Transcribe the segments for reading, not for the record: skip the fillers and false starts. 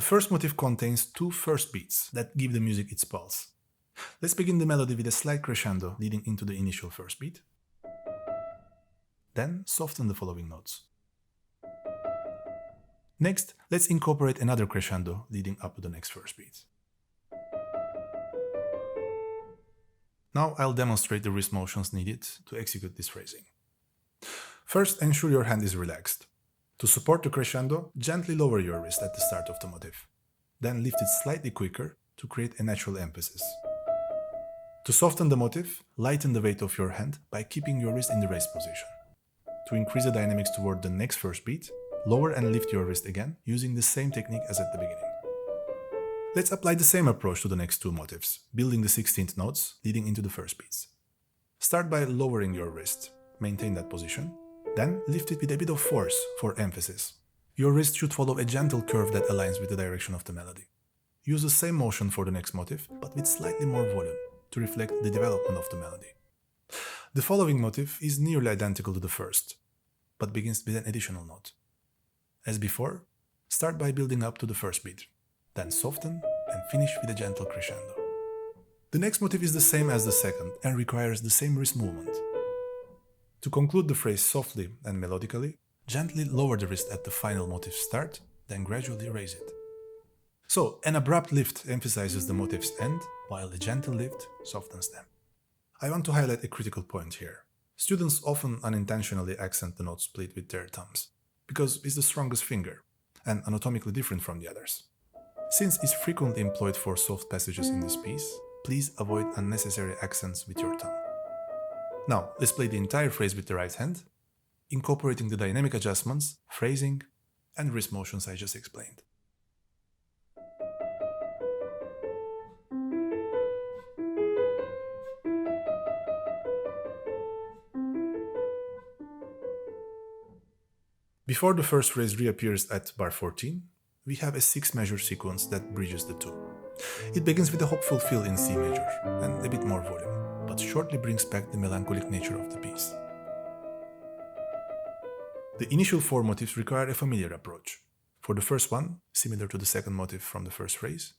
The first motif contains two first beats that give the music its pulse. Let's begin the melody with a slight crescendo leading into the initial first beat. Then soften the following notes. Next, let's incorporate another crescendo leading up to the next first beat. Now I'll demonstrate the wrist motions needed to execute this phrasing. First, ensure your hand is relaxed. To support the crescendo, gently lower your wrist at the start of the motif. Then lift it slightly quicker to create a natural emphasis. To soften the motif, lighten the weight of your hand by keeping your wrist in the raised position. To increase the dynamics toward the next first beat, lower and lift your wrist again using the same technique as at the beginning. Let's apply the same approach to the next two motifs, building the 16th notes leading into the first beats. Start by lowering your wrist, maintain that position, then lift it with a bit of force for emphasis. Your wrist should follow a gentle curve that aligns with the direction of the melody. Use the same motion for the next motif, but with slightly more volume to reflect the development of the melody. The following motif is nearly identical to the first, but begins with an additional note. As before, start by building up to the first beat, then soften and finish with a gentle crescendo. The next motif is the same as the second and requires the same wrist movement. To conclude the phrase softly and melodically, gently lower the wrist at the final motif start, then gradually raise it. So, an abrupt lift emphasizes the motif's end, while a gentle lift softens them. I want to highlight a critical point here. Students often unintentionally accent the note split with their thumbs, because it's the strongest finger, and anatomically different from the others. Since it's frequently employed for soft passages in this piece, please avoid unnecessary accents with your thumb. Now, let's play the entire phrase with the right hand, incorporating the dynamic adjustments, phrasing, and wrist motions I just explained. Before the first phrase reappears at bar 14, we have a 6-measure sequence that bridges the two. It begins with a hopeful fill in C major and a bit more volume, but shortly brings back the melancholic nature of the piece. The initial 4 motifs require a familiar approach. For the first one, similar to the second motif from the first phrase,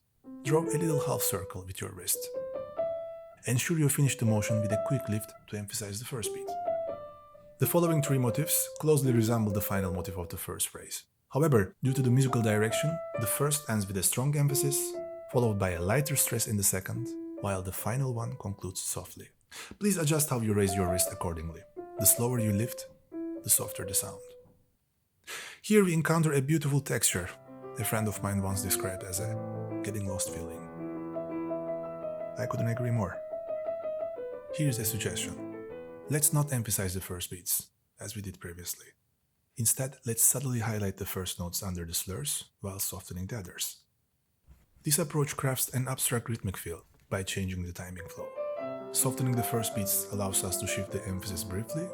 draw a little half circle with your wrist. Ensure you finish the motion with a quick lift to emphasize the first beat. The following 3 motifs closely resemble the final motif of the first phrase. However, due to the musical direction, the first ends with a strong emphasis, followed by a lighter stress in the second, while the final one concludes softly. Please adjust how you raise your wrist accordingly. The slower you lift, the softer the sound. Here we encounter a beautiful texture, a friend of mine once described as a getting lost feeling. I couldn't agree more. Here's a suggestion. Let's not emphasize the first beats, as we did previously. Instead, let's subtly highlight the first notes under the slurs while softening the others. This approach crafts an abstract rhythmic feel by changing the timing flow. Softening the first beats allows us to shift the emphasis briefly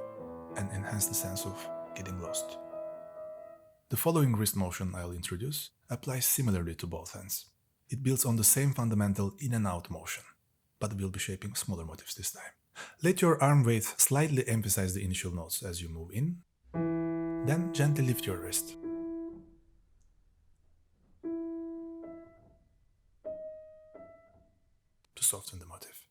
and enhance the sense of getting lost. The following wrist motion I'll introduce applies similarly to both hands. It builds on the same fundamental in and out motion, but we'll be shaping smaller motifs this time. Let your arm weight slightly emphasize the initial notes as you move in, then gently lift your wrist. To soften the motif.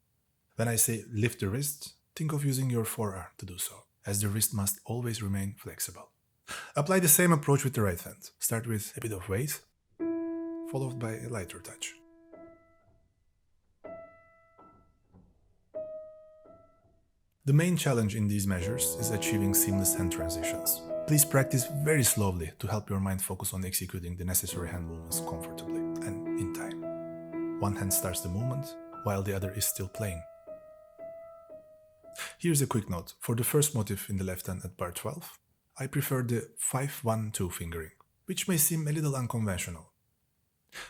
When I say lift the wrist, think of using your forearm to do so, as the wrist must always remain flexible. Apply the same approach with the right hand. Start with a bit of weight, followed by a lighter touch. The main challenge in these measures is achieving seamless hand transitions. Please practice very slowly to help your mind focus on executing the necessary hand movements comfortably and in time. One hand starts the movement, while the other is still playing. Here's a quick note. For the first motif in the left hand at bar 12, I prefer the 5-1-2 fingering, which may seem a little unconventional.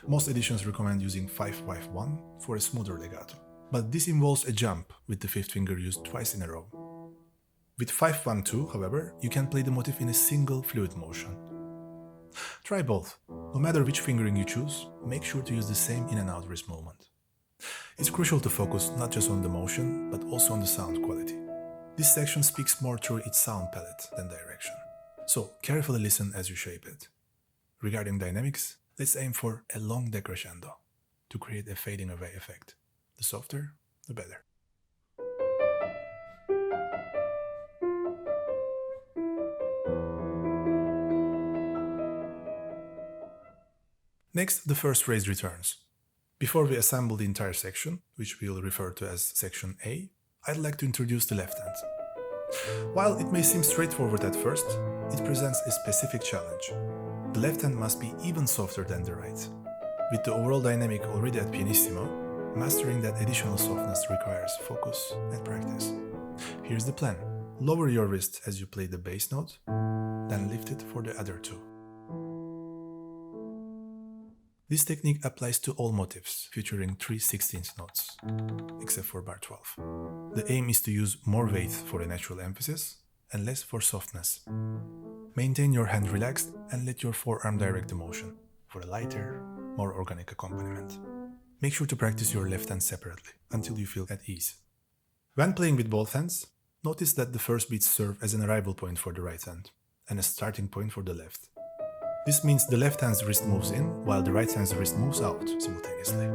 Most editions recommend using 5-5-1 for a smoother legato, but this involves a jump with the 5th finger used twice in a row. With 5-1-2, however, you can play the motif in a single fluid motion. Try both. No matter which fingering you choose, make sure to use the same in and out wrist movement. It's crucial to focus not just on the motion, but also on the sound quality. This section speaks more through its sound palette than direction, so carefully listen as you shape it. Regarding dynamics, let's aim for a long decrescendo to create a fading away effect. The softer, the better. Next, the first phrase returns. Before we assemble the entire section, which we'll refer to as section A, I'd like to introduce the left hand. While it may seem straightforward at first, it presents a specific challenge. The left hand must be even softer than the right. With the overall dynamic already at pianissimo, mastering that additional softness requires focus and practice. Here's the plan. Lower your wrist as you play the bass note, then lift it for the other two. This technique applies to all motifs featuring 3/16 notes, except for bar 12. The aim is to use more weight for a natural emphasis and less for softness. Maintain your hand relaxed and let your forearm direct the motion for a lighter, more organic accompaniment. Make sure to practice your left hand separately until you feel at ease. When playing with both hands, notice that the first beats serve as an arrival point for the right hand and a starting point for the left. This means the left hand's wrist moves in while the right hand's wrist moves out simultaneously.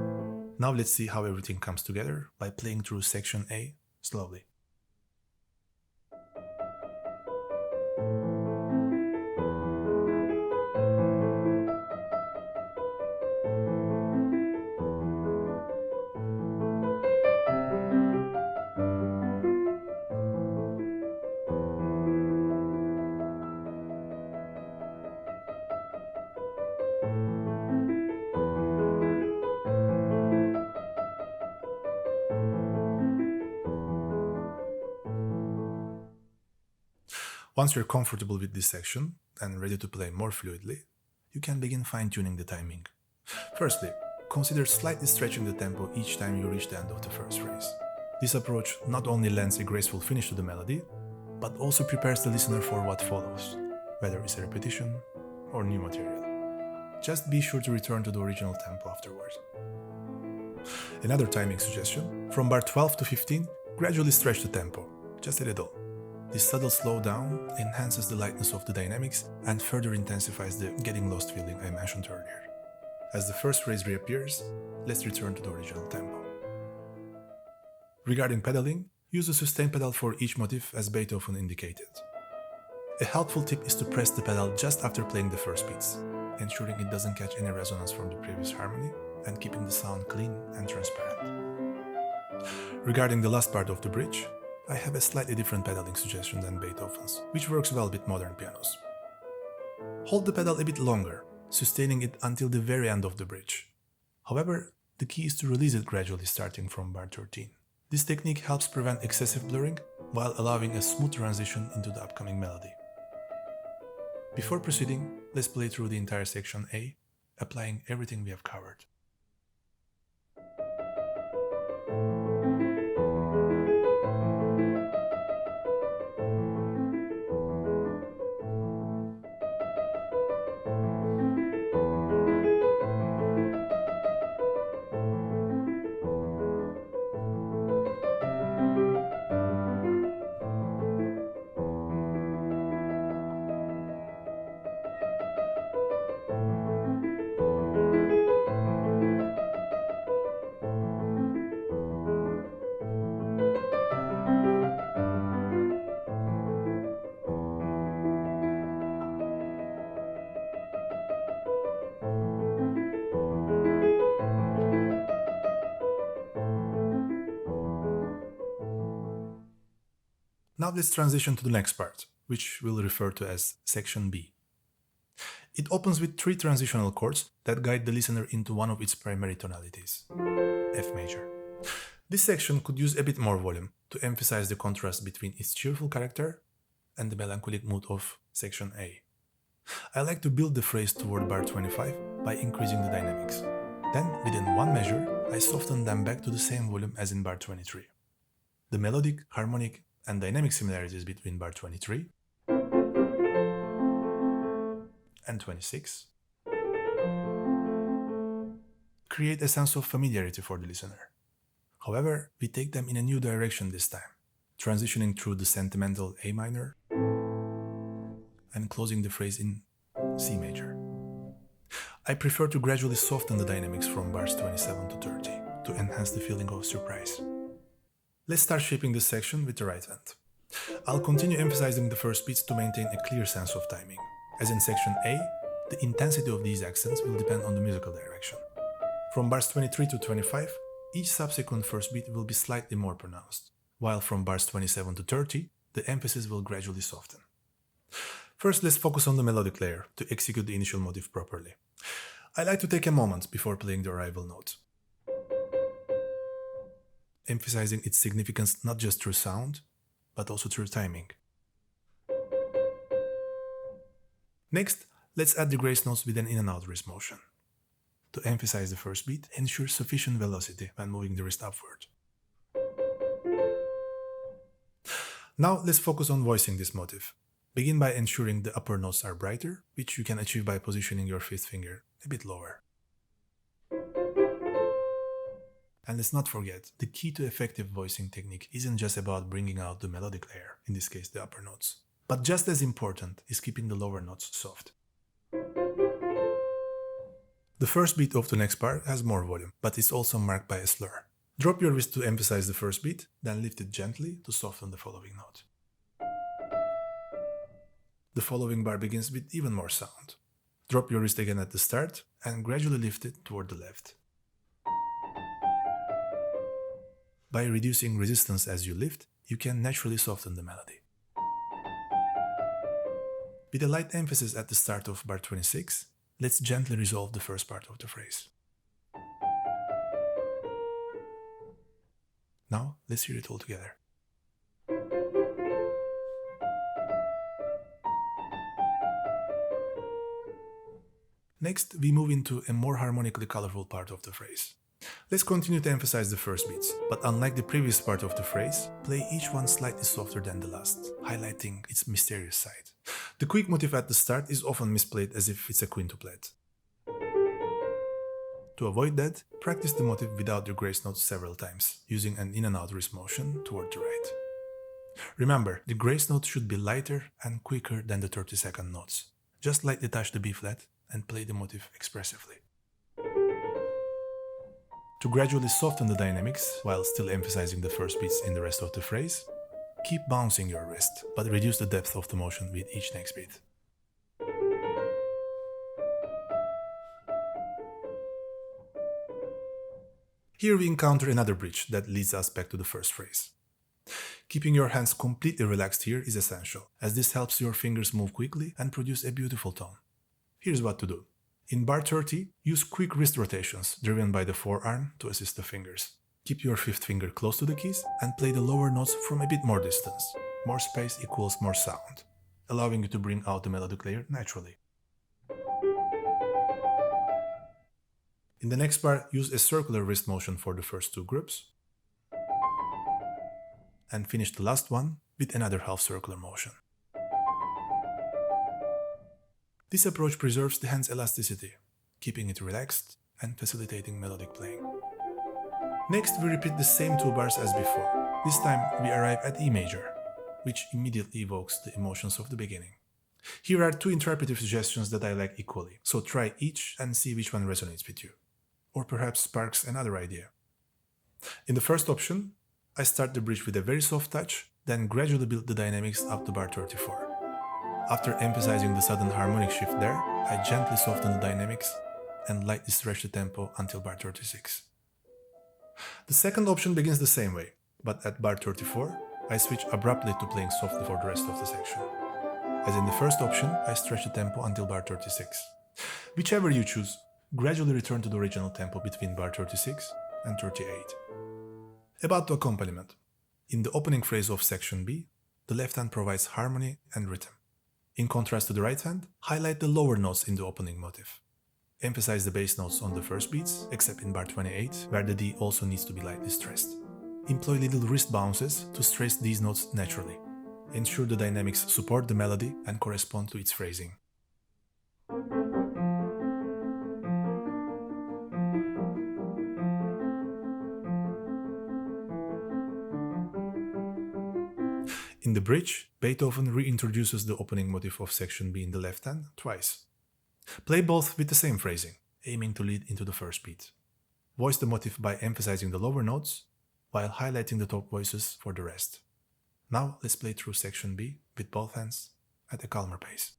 Now let's see how everything comes together by playing through section A slowly. Once you're comfortable with this section and ready to play more fluidly, you can begin fine-tuning the timing. Firstly, consider slightly stretching the tempo each time you reach the end of the first phrase. This approach not only lends a graceful finish to the melody, but also prepares the listener for what follows, whether it's a repetition or new material. Just be sure to return to the original tempo afterwards. Another timing suggestion, from bar 12 to 15, gradually stretch the tempo, just a little. This subtle slowdown enhances the lightness of the dynamics and further intensifies the getting lost feeling I mentioned earlier. As the first phrase reappears, let's return to the original tempo. Regarding pedaling, use the sustain pedal for each motif as Beethoven indicated. A helpful tip is to press the pedal just after playing the first beats, ensuring it doesn't catch any resonance from the previous harmony and keeping the sound clean and transparent. Regarding the last part of the bridge, I have a slightly different pedaling suggestion than Beethoven's, which works well with modern pianos. Hold the pedal a bit longer, sustaining it until the very end of the bridge. However, the key is to release it gradually starting from bar 13. This technique helps prevent excessive blurring while allowing a smooth transition into the upcoming melody. Before proceeding, let's play through the entire section A, applying everything we have covered. Now let's transition to the next part, which we'll refer to as section B. It opens with 3 transitional chords that guide the listener into one of its primary tonalities, F major. This section could use a bit more volume to emphasize the contrast between its cheerful character and the melancholic mood of section A. I like to build the phrase toward bar 25 by increasing the dynamics. Then, within one measure, I soften them back to the same volume as in bar 23. The melodic, harmonic, and dynamic similarities between bar 23 and 26 create a sense of familiarity for the listener. However, we take them in a new direction this time, transitioning through the sentimental A minor and closing the phrase in C major. I prefer to gradually soften the dynamics from bars 27 to 30 to enhance the feeling of surprise. Let's start shaping this section with the right hand. I'll continue emphasizing the first beats to maintain a clear sense of timing. As in section A, the intensity of these accents will depend on the musical direction. From bars 23 to 25, each subsequent first beat will be slightly more pronounced, while from bars 27 to 30, the emphasis will gradually soften. First, let's focus on the melodic layer to execute the initial motif properly. I like to take a moment before playing the arrival note, emphasizing its significance not just through sound, but also through timing. Next, let's add the grace notes with an in and out wrist motion. To emphasize the first beat, ensure sufficient velocity when moving the wrist upward. Now let's focus on voicing this motif. Begin by ensuring the upper notes are brighter, which you can achieve by positioning your fifth finger a bit lower. And let's not forget, the key to effective voicing technique isn't just about bringing out the melodic layer, in this case the upper notes, but just as important is keeping the lower notes soft. The first beat of the next bar has more volume, but is also marked by a slur. Drop your wrist to emphasize the first beat, then lift it gently to soften the following note. The following bar begins with even more sound. Drop your wrist again at the start and gradually lift it toward the left. By reducing resistance as you lift, you can naturally soften the melody. With a light emphasis at the start of bar 26, let's gently resolve the first part of the phrase. Now, let's hear it all together. Next, we move into a more harmonically colorful part of the phrase. Let's continue to emphasize the first beats, but unlike the previous part of the phrase, play each one slightly softer than the last, highlighting its mysterious side. The quick motif at the start is often misplayed as if it's a quintuplet. To avoid that, practice the motif without the grace notes several times, using an in and out wrist motion toward the right. Remember, the grace note should be lighter and quicker than the 30-second notes. Just lightly touch the B flat and play the motif expressively. To gradually soften the dynamics while still emphasizing the first beats in the rest of the phrase, keep bouncing your wrist, but reduce the depth of the motion with each next beat. Here we encounter another bridge that leads us back to the first phrase. Keeping your hands completely relaxed here is essential, as this helps your fingers move quickly and produce a beautiful tone. Here's what to do. In bar 30, use quick wrist rotations driven by the forearm to assist the fingers. Keep your fifth finger close to the keys and play the lower notes from a bit more distance. More space equals more sound, allowing you to bring out the melodic layer naturally. In the next bar, use a circular wrist motion for the first two groups, and finish the last one with another half-circular motion. This approach preserves the hand's elasticity, keeping it relaxed and facilitating melodic playing. Next, we repeat the same two bars as before. This time, we arrive at E major, which immediately evokes the emotions of the beginning. Here are two interpretive suggestions that I like equally, so try each and see which one resonates with you, or perhaps sparks another idea. In the first option, I start the bridge with a very soft touch, then gradually build the dynamics up to bar 34. After emphasizing the sudden harmonic shift there, I gently soften the dynamics and lightly stretch the tempo until bar 36. The second option begins the same way, but at bar 34, I switch abruptly to playing softly for the rest of the section. As in the first option, I stretch the tempo until bar 36. Whichever you choose, gradually return to the original tempo between bar 36 and 38. About the accompaniment. In the opening phrase of section B, the left hand provides harmony and rhythm. In contrast to the right hand, highlight the lower notes in the opening motif. Emphasize the bass notes on the first beats, except in bar 28, where the D also needs to be lightly stressed. Employ little wrist bounces to stress these notes naturally. Ensure the dynamics support the melody and correspond to its phrasing. In the bridge, Beethoven reintroduces the opening motif of section B in the left hand twice. Play both with the same phrasing, aiming to lead into the first beat. Voice the motif by emphasizing the lower notes, while highlighting the top voices for the rest. Now let's play through section B with both hands at a calmer pace.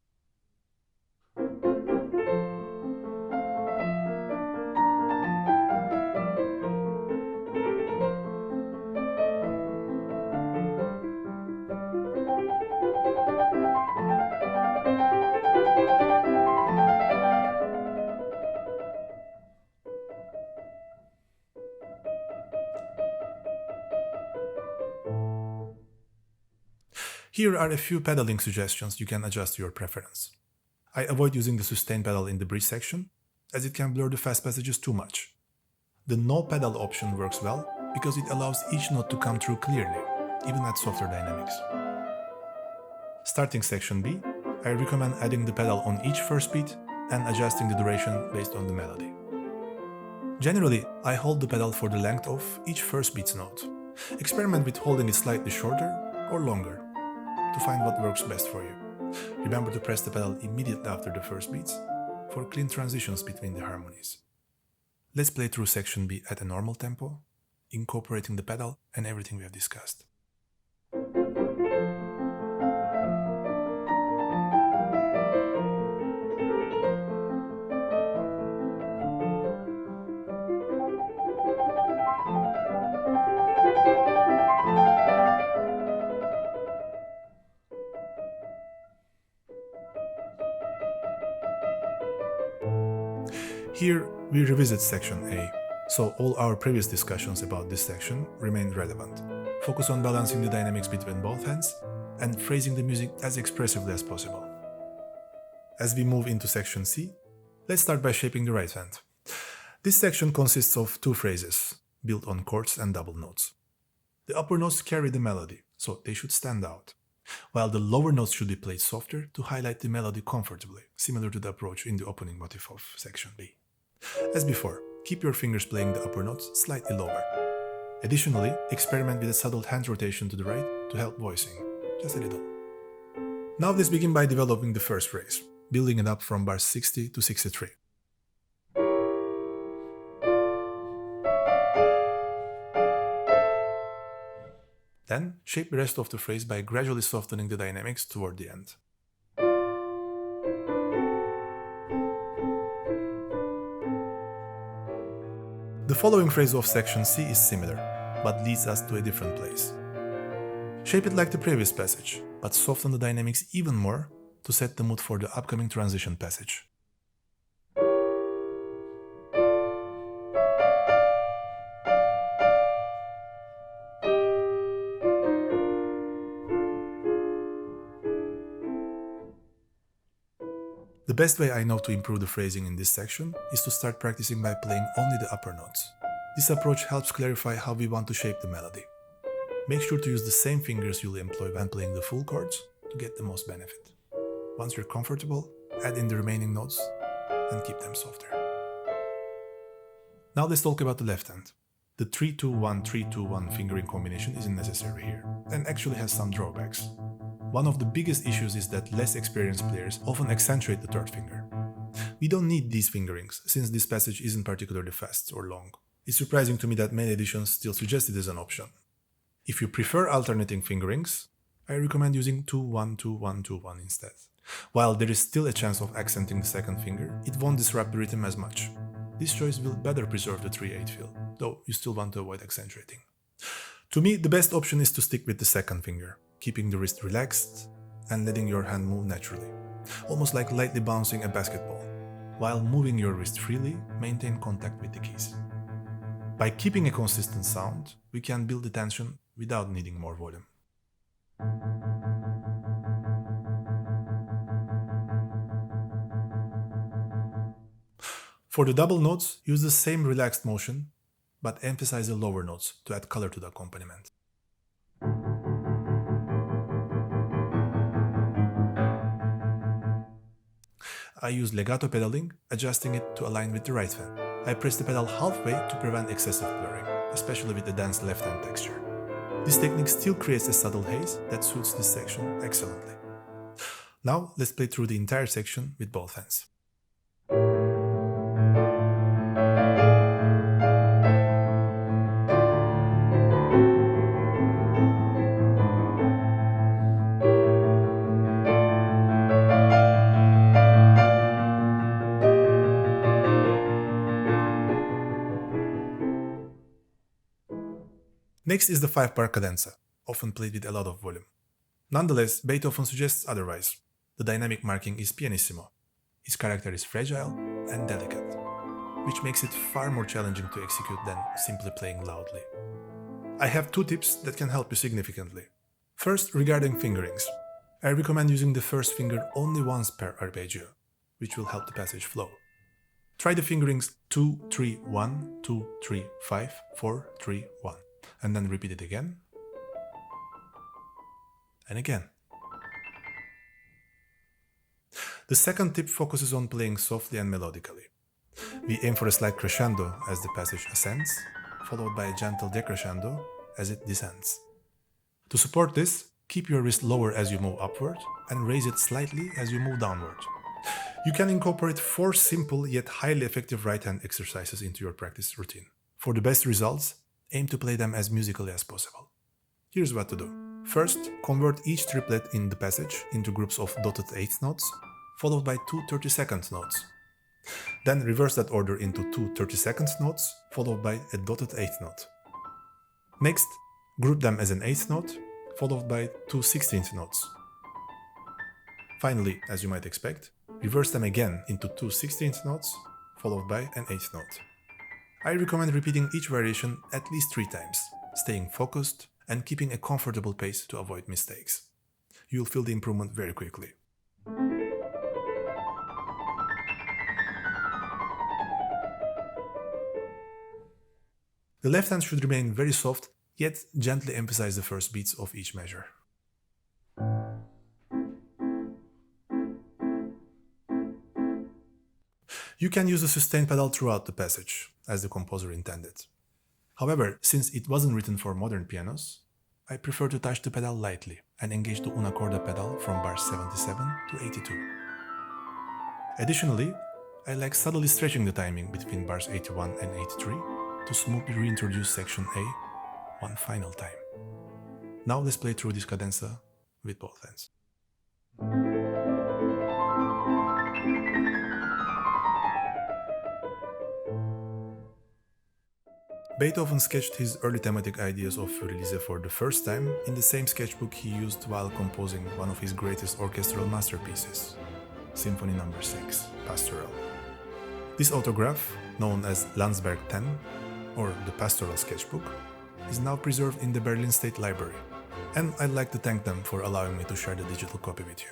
Here are a few pedaling suggestions you can adjust to your preference. I avoid using the sustain pedal in the bridge section, as it can blur the fast passages too much. The no pedal option works well because it allows each note to come through clearly, even at softer dynamics. Starting section B, I recommend adding the pedal on each first beat and adjusting the duration based on the melody. Generally, I hold the pedal for the length of each first beat's note. Experiment with holding it slightly shorter or longer to find what works best for you. Remember to press the pedal immediately after the first beats for clean transitions between the harmonies. Let's play through section B at a normal tempo, incorporating the pedal and everything we have discussed. Here we revisit section A, so all our previous discussions about this section remain relevant. Focus on balancing the dynamics between both hands and phrasing the music as expressively as possible. As we move into section C, let's start by shaping the right hand. This section consists of two phrases, built on chords and double notes. The upper notes carry the melody, so they should stand out, while the lower notes should be played softer to highlight the melody comfortably, similar to the approach in the opening motif of section B. As before, keep your fingers playing the upper notes slightly lower. Additionally, experiment with a subtle hand rotation to the right to help voicing, just a little. Now let's begin by developing the first phrase, building it up from bars 60 to 63. Then, shape the rest of the phrase by gradually softening the dynamics toward the end. The following phrase of section C is similar, but leads us to a different place. Shape it like the previous passage, but soften the dynamics even more to set the mood for the upcoming transition passage. The best way I know to improve the phrasing in this section is to start practicing by playing only the upper notes. This approach helps clarify how we want to shape the melody. Make sure to use the same fingers you'll employ when playing the full chords to get the most benefit. Once you're comfortable, add in the remaining notes and keep them softer. Now let's talk about the left hand. The 3-2-1, 3-2-1 fingering combination isn't necessary here, and actually has some drawbacks. One of the biggest issues is that less experienced players often accentuate the third finger. We don't need these fingerings, since this passage isn't particularly fast or long. It's surprising to me that many editions still suggest it as an option. If you prefer alternating fingerings, I recommend using 2-1-2-1-2-1 instead. While there is still a chance of accenting the second finger, it won't disrupt the rhythm as much. This choice will better preserve the 3-8 feel, though you still want to avoid accentuating. To me, the best option is to stick with the second finger, keeping the wrist relaxed and letting your hand move naturally, almost like lightly bouncing a basketball. While moving your wrist freely, maintain contact with the keys. By keeping a consistent sound, we can build the tension without needing more volume. For the double notes, use the same relaxed motion, but emphasize the lower notes to add color to the accompaniment. I use legato pedaling, adjusting it to align with the right hand. I press the pedal halfway to prevent excessive blurring, especially with the dense left hand texture. This technique still creates a subtle haze that suits this section excellently. Now let's play through the entire section with both hands. Next is the 5-bar cadenza, often played with a lot of volume. Nonetheless, Beethoven suggests otherwise. The dynamic marking is pianissimo. Its character is fragile and delicate, which makes it far more challenging to execute than simply playing loudly. I have 2 tips that can help you significantly. First, regarding fingerings. I recommend using the first finger only once per arpeggio, which will help the passage flow. Try the fingerings 2, 3, 1, 2, 3, 5, 4, 3, 1, and then repeat it again and again. The second tip focuses on playing softly and melodically. We aim for a slight crescendo as the passage ascends, followed by a gentle decrescendo as it descends. To support this, keep your wrist lower as you move upward and raise it slightly as you move downward. You can incorporate 4 simple yet highly effective right hand exercises into your practice routine. For the best results, aim to play them as musically as possible. Here's what to do. First, convert each triplet in the passage into groups of dotted 8th notes, followed by 2 32nd notes. Then reverse that order into 2 32nd notes, followed by a dotted 8th note. Next, group them as an 8th note, followed by 2 16th notes. Finally, as you might expect, reverse them again into 2 16th notes, followed by an 8th note. I recommend repeating each variation at least 3 times, staying focused and keeping a comfortable pace to avoid mistakes. You'll feel the improvement very quickly. The left hand should remain very soft, yet gently emphasize the first beats of each measure. You can use the sustain pedal throughout the passage, as the composer intended. However, since it wasn't written for modern pianos, I prefer to touch the pedal lightly and engage the una corda pedal from bars 77 to 82. Additionally, I like subtly stretching the timing between bars 81 and 83 to smoothly reintroduce section A one final time. Now let's play through this cadenza with both hands. Beethoven sketched his early thematic ideas of Für Elise for the first time in the same sketchbook he used while composing one of his greatest orchestral masterpieces, Symphony No. 6, Pastoral. This autograph, known as Landsberg 10, or the Pastoral Sketchbook, is now preserved in the Berlin State Library, and I'd like to thank them for allowing me to share the digital copy with you.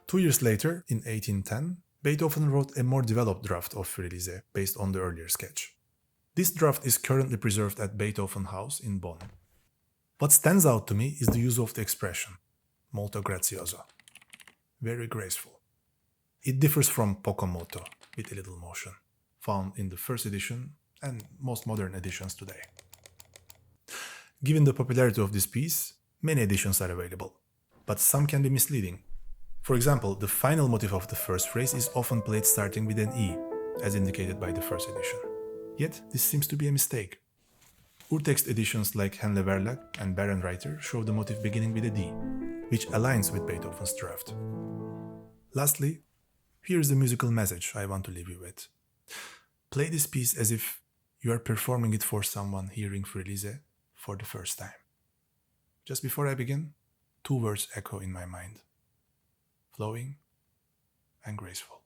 2 years later, in 1810, Beethoven wrote a more developed draft of Für Elise based on the earlier sketch. This draft is currently preserved at Beethoven House in Bonn. What stands out to me is the use of the expression, molto grazioso, very graceful. It differs from poco moto, with a little motion, found in the first edition and most modern editions today. Given the popularity of this piece, many editions are available, but some can be misleading. For example, the final motif of the first phrase is often played starting with an E, as indicated by the first edition. Yet, this seems to be a mistake. Urtext editions like Henle Verlag and Barenreiter show the motif beginning with a D, which aligns with Beethoven's draft. Lastly, here is the musical message I want to leave you with. Play this piece as if you are performing it for someone hearing Für Elise for the first time. Just before I begin, 2 words echo in my mind: flowing and graceful.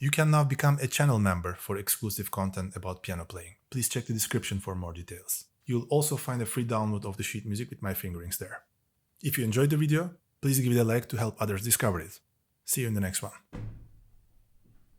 You can now become a channel member for exclusive content about piano playing. Please check the description for more details. You'll also find a free download of the sheet music with my fingerings there. If you enjoyed the video, please give it a like to help others discover it. See you in the next one.